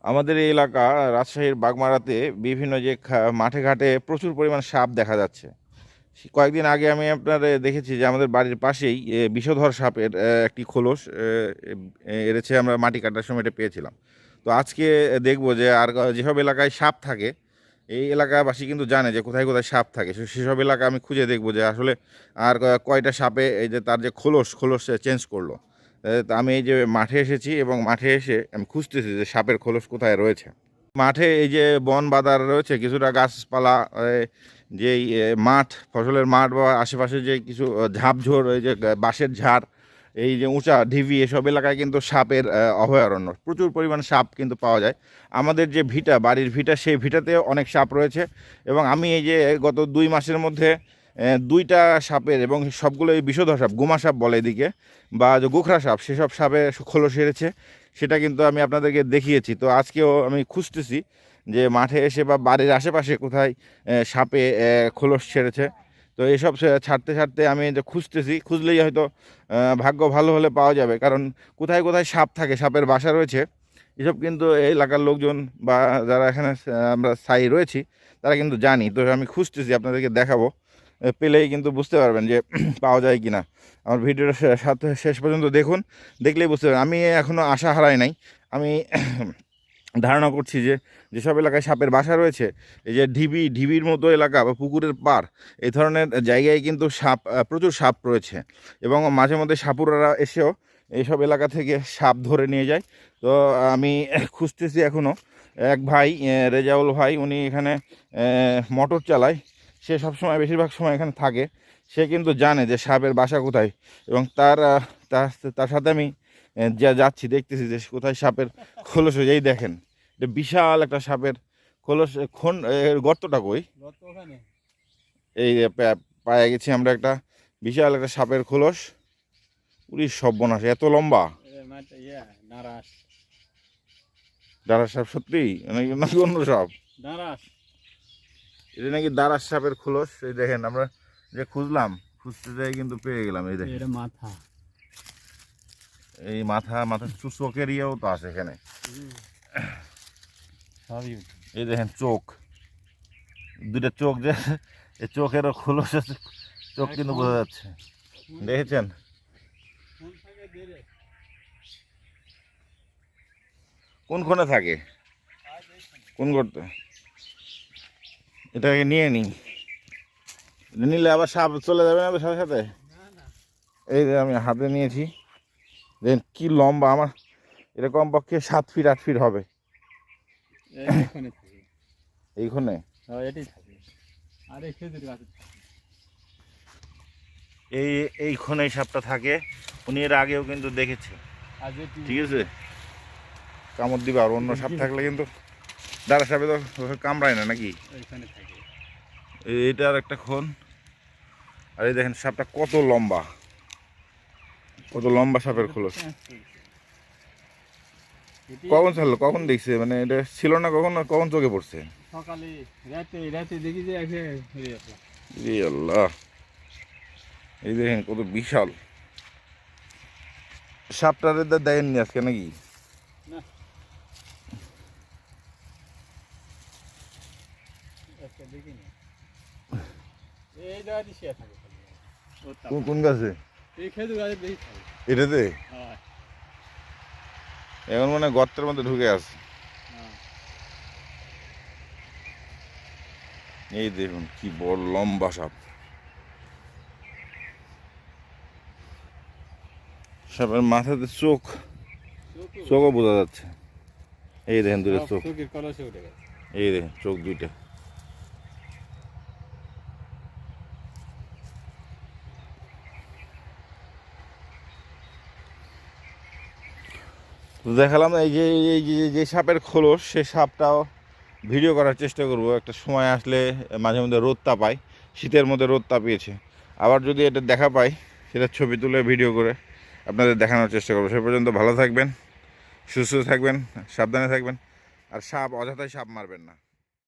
আমাদের এই এলাকা রাজশাহীর বাগমারাতে বিভিন্ন যে মাঠে ঘাটে প্রচুর পরিমাণ সাপ দেখা যাচ্ছে। কয়েকদিন আগে আমি আপনার দেখেছি যে আমাদের বাড়ির পাশেই বিষধর সাপের একটি খোলস এড়েছে, আমরা মাটি কাটার সময় এটা পেয়েছিলাম। তো আজকে দেখবো যে আর যেসব এলাকায় সাপ থাকে এই এলাকাবাসী কিন্তু জানে যে কোথায় কোথায় সাপ থাকে, সেসব এলাকা আমি খুঁজে দেখবো যে আসলে আর কয়টা সাপে এই যে তার যে খোলস চেঞ্জ করলো। তা আমি এই যে মাঠে এসেছি এবং মাঠে এসে আমি খুঁজতেছি যে সাপের খোলস কোথায় রয়েছে। মাঠে এই যে বন বাদার রয়েছে কিছুটা গাছপালা, যেই মাঠ ফসলের মাঠ বা আশেপাশে যে কিছু ঝাপঝোড়, এই যে বাঁশের ঝাড়, এই যে উঁচা ঢিবি, এসব এলাকায় কিন্তু সাপের অভয়ারণ্য, প্রচুর পরিমাণ সাপ কিন্তু পাওয়া যায়। আমাদের যে ভিটা, বাড়ির ভিটা, সেই ভিটাতে অনেক সাপ রয়েছে এবং আমি এই যে গত 2 মাসের মধ্যে 2টা সাপের, এবং সবগুলো এই বিষধর সাপ, গুমা সাপ বলে এদিকে, বা যে গোখরা সাপ, সেসব সাপে খোলস সেরেছে, সেটা কিন্তু আমি আপনাদেরকে দেখিয়েছি। তো আজকেও আমি খুঁজতেছি যে মাঠে এসে বা বাড়ির আশেপাশে কোথায় সাপে খোলস ছেড়েছে। তো এইসব ছাড়তে ছাড়তে আমি যে খুঁজতেছি, খুঁজলেই হয়তো ভাগ্য ভালো হলে পাওয়া যাবে, কারণ কোথায় কোথায় সাপ থাকে, সাপের বাসা রয়েছে, এসব কিন্তু এই এলাকার লোকজন বা যারা এখানে আমরা স্থায়ী রয়েছি তারা কিন্তু জানি। তো আমি খুঁজতেছি, আপনাদেরকে দেখাবো, পেলেই কিন্তু বুঝতে পারবেন যে পাওয়া যায় কি না। আমার ভিডিওটা সাথে শেষ পর্যন্ত দেখুন, দেখলেই বুঝতে পারবেন। আমি এখনও আশা হারাই নাই। আমি ধারণা করছি যে যেসব এলাকায় সাপের বাসা রয়েছে, এই যে ঢিবির মতো এলাকা বা পুকুরের পাড়, এই ধরনের জায়গায় কিন্তু সাপ, প্রচুর সাপ রয়েছে, এবং মাঝে মধ্যে সাপুড়ারা এসেও এইসব এলাকা থেকে সাপ ধরে নিয়ে যায়। তো আমি খুঁজতেছি এখনও। এক ভাই, রেজাউল ভাই, উনি এখানে মোটর চালায়, সে সবসময়, বেশিরভাগ সময় এখানে থাকে। সে কিন্তু জানে যে সাপের বাসা কোথায়, এবং তার সাথে আমি যা যাচ্ছি, দেখতেছি যে কোথায় সাপের খোলস হয়ে। এই দেখেন, এটা বিশাল একটা সাপের খোলস। গর্তটা কই, এই যে পায়ে গেছি আমরা একটা বিশাল একটা সাপের খোলস। উরি সর্বনাশ, এত লম্বা! দারাস সাপ সত্যি নাকি, নাকি অন্য সাপ? এটা নাকি দারাস সাপের খোলস। এই দেখেন, আমরা যে খুঁজতে যাই কিন্তু পেয়ে গেলাম। এই দেখেন মাথা, এই মাথা চোখের ইয়েও তো আছে এখানে। এই দেখেন চোখ, 2টা চোখ, যে এই চোখেরও খোলস আছে, চোখ কিন্তু বোঝা যাচ্ছে। দেখেছেন? কোন কোণে থাকে, কোন করতে? এটাকে নিয়ে নিই, নিলে আবার সাপ চলে যাবে না সাথে সাথে। এই যে আমি হাতে নিয়েছি, দেখেন কি লম্বা! আমার এটা কমপক্ষে 7 ফিট 8 ফিট হবে এইখানে। এইখানে সাপটা থাকে, উনি এর আগেও কিন্তু দেখেছে। ঠিক আছে, কামড় দিবে। আর অন্য সাপ থাকলে কিন্তু, দাঁড়া সাপে তো কামড়ায় না নাকি? এইটা আর একটা খন। আর এই দেখেন সাপটা কত লম্বা, কত লম্বা সাপের খোলস। কখন ছাড়লো, কখন দেখছে, মানে এটা ছিল না কখন, কখন চোখে পড়ছে? সকালে, রাতে দেখি যে আল্লাহ, এই দেখেন কত বিশাল সাপটার। দেয়নি আজকে নাকি? কোন গাছে? এটাতে এখন মানে গর্তের মধ্যে ঢুকে আছে। এই দেখুন কি বড় লম্বা সাপ। সাপের মাথাতে চোখও বোঝা যাচ্ছে। এই দেখেন 2টা চোখ, এই দেখেন চোখ 2টা। তো দেখালাম এই যে যে সাপের খোলস, সে সাপটাও ভিডিও করার চেষ্টা করব একটা সময় আসলে। মাঝে মধ্যে রোদ তাপায়, শীতের মধ্যে রোদ তাপিয়েছে। আবার যদি এটা দেখা পাই, সেটা ছবি তুলে ভিডিও করে আপনাদের দেখানোর চেষ্টা করবো। সে পর্যন্ত ভালো থাকবেন, সুস্থ থাকবেন, সাবধানে থাকবেন, আর অযথাই সাপ মারবেন না।